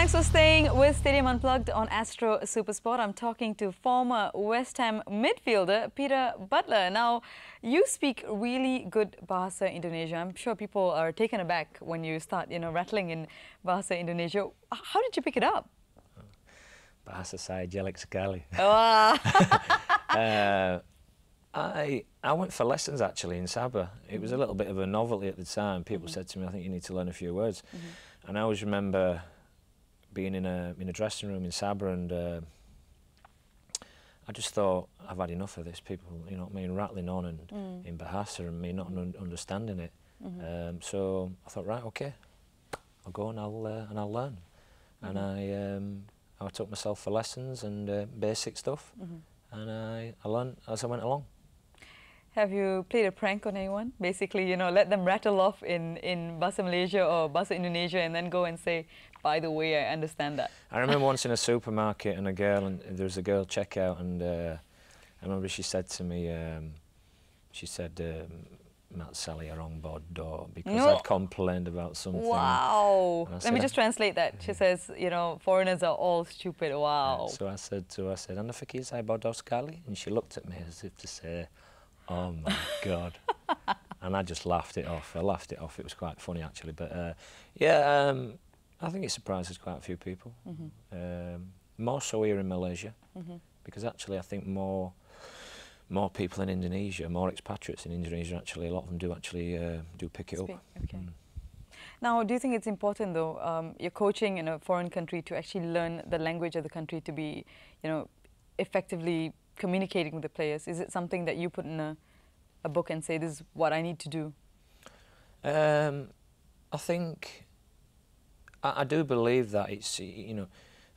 Thanks for staying with Stadium Unplugged on Astro Supersport. I'm talking to former West Ham midfielder Peter Butler. Now, you speak really good Bahasa Indonesia. I'm sure people are taken aback when you start, rattling in Bahasa Indonesia. How did you pick it up? Bahasa saya jelek sekali. Wow. I went for lessons actually in Sabah. It was a little bit of a novelty at the time. People said to me, I think you need to learn a few words. And I always remember being in a dressing room in Sabah, and I just thought, I've had enough of this. People, rattling on and in Bahasa and me not understanding it. So I thought, right, okay, I'll go and I'll learn. And I took myself for lessons and basic stuff, and I learned as I went along. Have you played a prank on anyone? Basically, let them rattle off in Bahasa Malaysia or Bahasa Indonesia and then go and say, by the way, I understand that. I remember once in a supermarket and there was a girl checkout, and I remember she said to me, Matt Sally are on board door, because I'd complained about something. Wow. Let me just translate that. She says, foreigners are all stupid. Wow. So I said to her, "Anda fikir saya bodoh sekali?" And she looked at me as if to say, "Oh my God." And I just laughed it off. I laughed it off. It was quite funny actually. But I think it surprises quite a few people. More so here in Malaysia, because actually I think more people in Indonesia, more expatriates in Indonesia, actually, a lot of them do pick it up. Okay. Now, do you think it's important, though, you're coaching in a foreign country, to actually learn the language of the country to be, effectively communicating with the players? Is it something that you put in a book and say, this is what I need to do? I think I do believe that it's,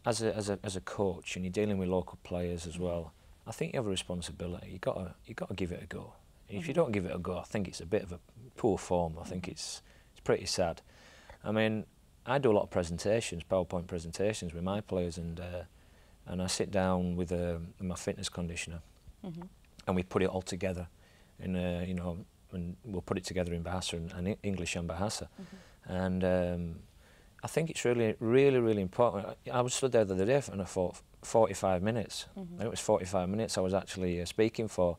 as a coach, and you're dealing with local players as well, I think you have a responsibility. You got to give it a go. If you don't give it a go, I think it's a bit of a poor form. I think it's pretty sad. I mean, I do a lot of presentations, PowerPoint presentations with my players, and I sit down with my fitness conditioner, and we put it all together, in and we'll put it together in Bahasa and English and Bahasa, and I think it's really, really, really important. I was stood there the other day and I thought 45 minutes. I think it was 45 minutes I was actually speaking for,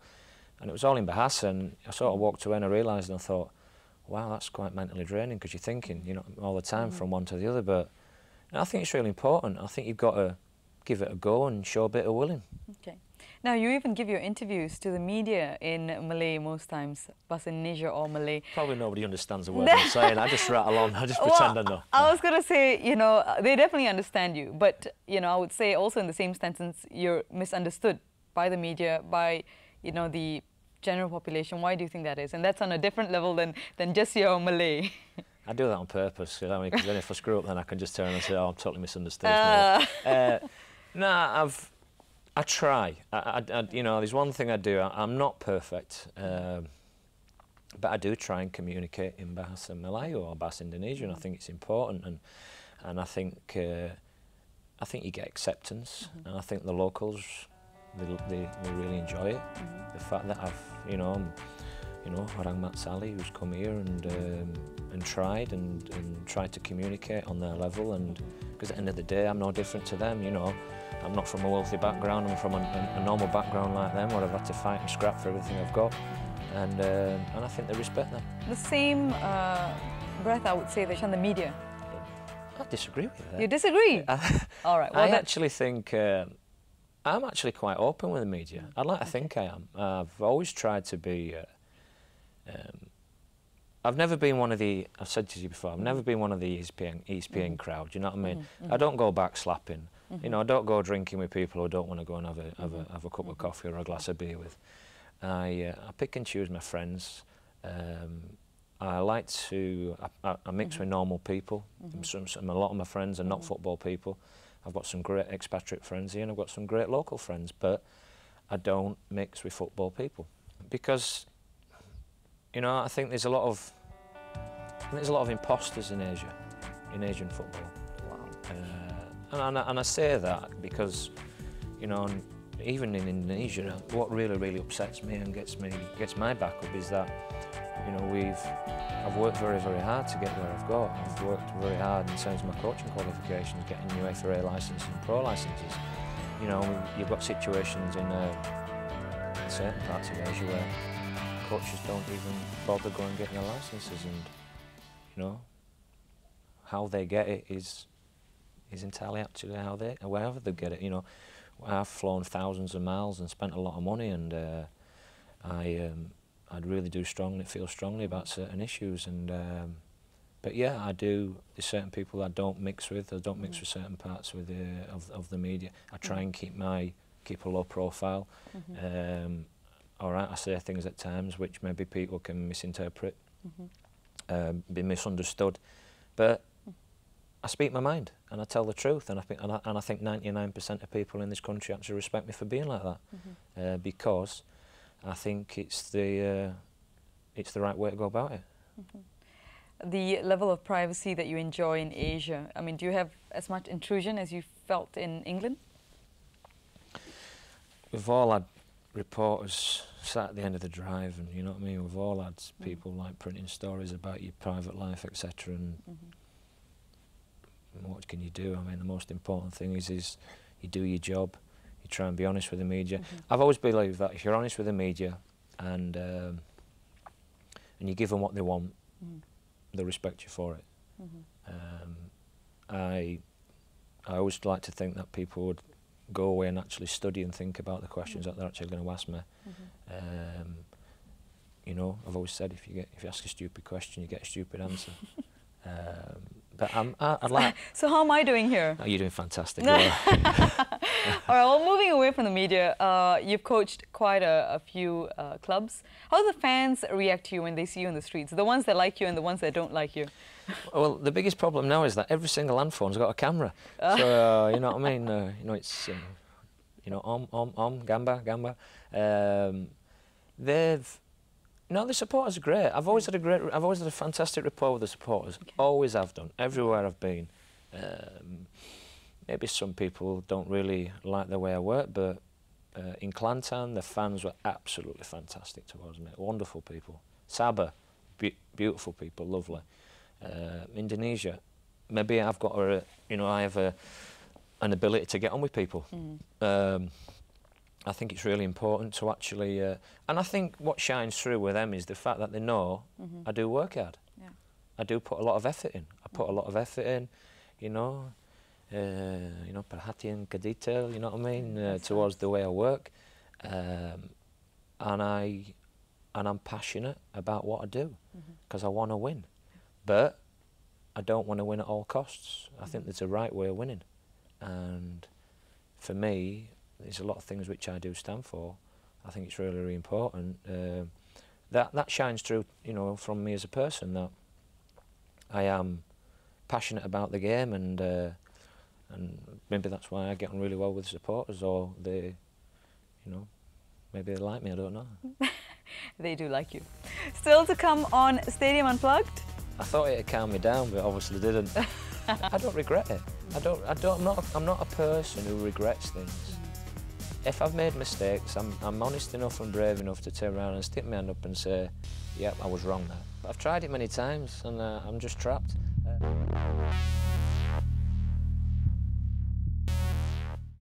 and it was all in Bahasa, and I sort of walked away and I realised, and I thought, wow, that's quite mentally draining, because you're thinking, all the time from one to the other. But I think it's really important. I think you've got to give it a go and show a bit of willing. Okay. Now, you even give your interviews to the media in Malay most times, Bahasa Indonesia or Malay. Probably nobody understands the word I'm saying. I just rattle on, I just pretend I know. I was going to say, they definitely understand you, but, I would say also in the same sentence, you're misunderstood by the media, by, the general population. Why do you think that is? And that's on a different level than just your Malay. I do that on purpose, because then if I screw up, then I can just turn and say, oh, I'm totally misunderstood. No, I try. There's one thing I do. I'm not perfect, but I do try and communicate in Bahasa Melayu or Bahasa Indonesia, and I think it's important. And I think you get acceptance, and I think the locals they really enjoy it. The fact that Orang Mat Sali, who's come here and tried to communicate on their level, and because at the end of the day, I'm no different to them. I'm not from a wealthy background. I'm from a normal background like them, where I've had to fight and scrap for everything I've got, and I think they respect that. The same breath, I would say, that on the media. I disagree with that. You disagree? All right. Well, I actually think I'm actually quite open with the media. I'd like to think I am. I've always tried to be. I've never been one of the. I've said to you before. I've never been one of the ESPN crowd. You know what I mean? I don't go backslapping. I don't go drinking with people who don't want to go and have a cup of coffee or a glass of beer with. I pick and choose my friends. I like to. I mix with normal people. A lot of my friends are not football people. I've got some great expatriate friends here, and I've got some great local friends. But I don't mix with football people, because I think there's a lot of imposters in Asia, in Asian football. Wow. And I say that because, even in Indonesia, what really, really upsets me and gets my back up is that You know, I've worked very, very hard to get where I've got. I've worked very hard in terms of my coaching qualifications, getting UEFA licences and pro licences. You know, you've got situations in certain parts of Asia where coaches don't even bother going and getting their licences, and you know, how they get it is entirely up to wherever they get it. You know, I've flown thousands of miles and spent a lot of money, and I'd really feel strongly about certain issues, and but yeah, I do. There's certain people I don't mix with. I don't mix with certain parts of the media. I try and keep a low profile. All right, I say things at times which maybe people can misinterpret, be misunderstood, but I speak my mind and I tell the truth, and I think 99% of people in this country actually respect me for being like that, because I think it's the right way to go about it. The level of privacy that you enjoy in Asia, I mean, do you have as much intrusion as you felt in England? We've all had reporters sat at the end of the drive, and you know what I mean, we've all had people like printing stories about your private life, etc. And what can you do? I mean, the most important thing is you do your job, you try and be honest with the media. I've always believed that if you're honest with the media and you give them what they want, they'll respect you for it. I always like to think that people would go away and actually study and think about the questions that they're actually going to ask me. You know, I've always said if you ask a stupid question, you get a stupid answer. But I'd like. So how am I doing here? Oh, you're doing fantastic. All right, well, moving away from the media, you've coached quite a few clubs. How do the fans react to you when they see you in the streets? The ones that like you and the ones that don't like you? Well, the biggest problem now is that every single hand phone's got a camera. So, you know what I mean? You know, it's, you know, gamba. No, the supporters are great. I've always had a fantastic rapport with the supporters. Always have done, everywhere I've been. Maybe some people don't really like the way I work, but in Kelantan, the fans were absolutely fantastic towards me. Wonderful people. Sabah, beautiful people, lovely. Indonesia, maybe I've got I have an ability to get on with people. I think it's really important to actually, and I think what shines through with them is the fact that they know I do work hard. I do put a lot of effort in. I put a lot of effort in, you know, perhatian ke detail, you know what I mean, towards the way I work, and I'm passionate about what I do because I want to win, but I don't want to win at all costs. I think there's a right way of winning, and for me, there's a lot of things which I do stand for. I think it's really, really important. That shines through, you know, from me as a person, that I am passionate about the game, and maybe that's why I get on really well with supporters, or they, you know, maybe they like me, I don't know. They do like you. Still to come on Stadium Unplugged? I thought it'd calm me down, but obviously didn't. I don't regret it. I'm not a person who regrets things. If I've made mistakes, I'm honest enough and brave enough to turn around and stick my hand up and say, yep, I was wrong there. But I've tried it many times, and I'm just trapped.